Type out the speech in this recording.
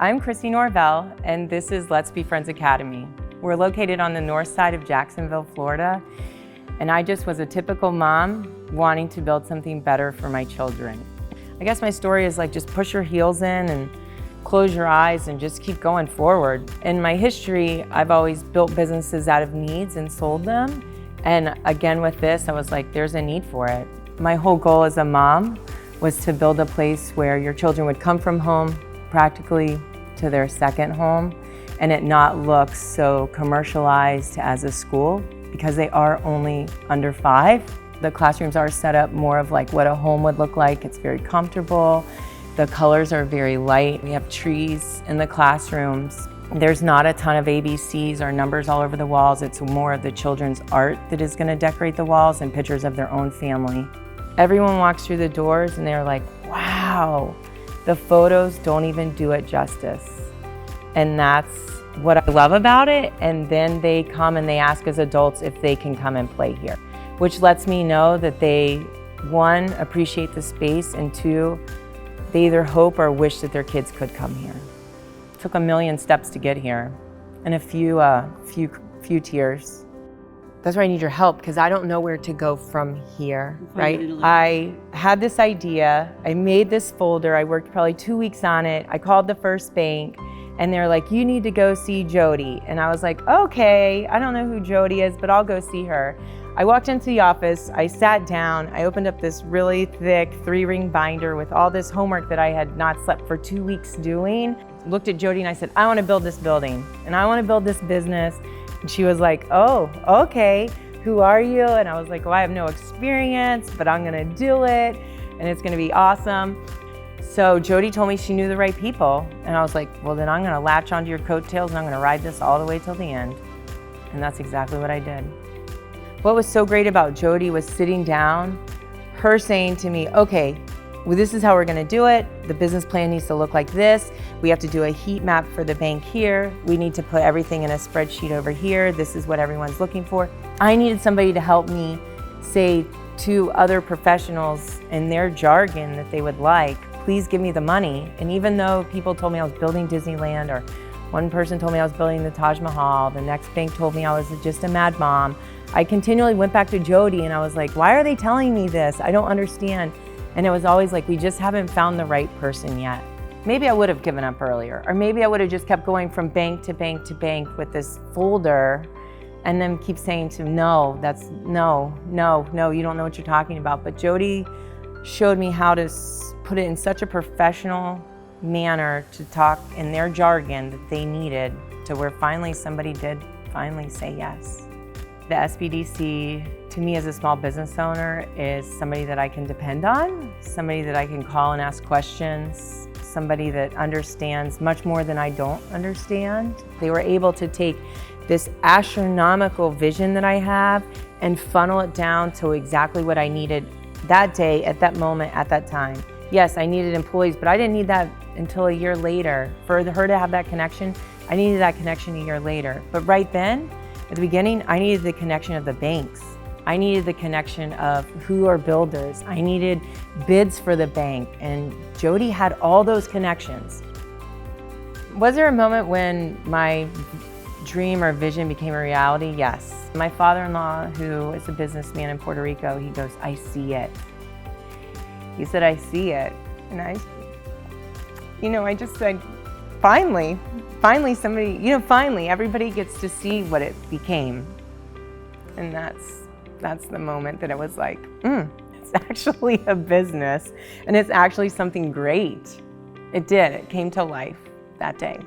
I'm Chrissy Norvell, and this is Let's Be Friends Academy. We're located on the north side of Jacksonville, Florida, and I just was a typical mom wanting to build something better for my children. I guess my story is like just push your heels in and close your eyes and just keep going forward. In my history, I've always built businesses out of needs and sold them. And again with this, I was like, there's a need for it. My whole goal as a mom was to build a place where your children would come from home practically to their second home, and it not look so commercialized as a school because they are only under 5. The classrooms are set up more of like what a home would look like. It's very comfortable. The colors are very light. We have trees in the classrooms. There's not a ton of ABCs or numbers all over the walls. It's more of the children's art that is going to decorate the walls and pictures of their own family. Everyone walks through the doors and they're like, wow, the photos don't even do it justice. And that's what I love about it. And then they come and they ask as adults if they can come and play here, which lets me know that they, 1, appreciate the space, and 2, they either hope or wish that their kids could come here. It took a million steps to get here and a few tears. That's where I need your help, because I don't know where to go from here, right? I had this idea, I made this folder, I worked probably 2 weeks on it. I called the first bank and they're like, you need to go see Jody. And I was like, okay, I don't know who Jody is, but I'll go see her. I walked into the office, I sat down, I opened up this really thick 3-ring binder with all this homework that I had not slept for 2 weeks doing. Looked at Jody and I said, I want to build this building and I want to build this business. And she was like, oh, okay, who are you? And I was like, well, I have no experience, but I'm gonna do it and it's gonna be awesome. So Jody told me she knew the right people. And I was like, well, then I'm gonna latch onto your coattails and I'm gonna ride this all the way till the end. And that's exactly what I did. What was so great about Jody was sitting down, her saying to me, okay, well, this is how we're gonna do it. The business plan needs to look like this. We have to do a heat map for the bank here. We need to put everything in a spreadsheet over here. This is what everyone's looking for. I needed somebody to help me say to other professionals in their jargon that they would like, please give me the money. And even though people told me I was building Disneyland, or one person told me I was building the Taj Mahal, the next bank told me I was just a mad mom, I continually went back to Jody and I was like, why are they telling me this? I don't understand. And it was always like, we just haven't found the right person yet. Maybe I would have given up earlier, or maybe I would have just kept going from bank to bank to bank with this folder and then keep saying to no, you don't know what you're talking about. But Jody showed me how to put it in such a professional manner to talk in their jargon that they needed, to where finally somebody did finally say yes. The SBDC, to me as a small business owner, is somebody that I can depend on, somebody that I can call and ask questions, somebody that understands much more than I don't understand. They were able to take this astronomical vision that I have and funnel it down to exactly what I needed that day, at that moment, at that time. Yes, I needed employees, but I didn't need that until a year later. For her to have that connection, I needed that connection a year later. But right then, at the beginning, I needed the connection of the banks. I needed the connection of who are builders. I needed bids for the bank, and Jody had all those connections. Was there a moment when my dream or vision became a reality? Yes. My father-in-law, who is a businessman in Puerto Rico, he goes, I see it. He said, I see it. And I just said, finally somebody, finally everybody gets to see what it became. And that's the moment that it was like, it's actually a business and it's actually something great. It did, it came to life that day.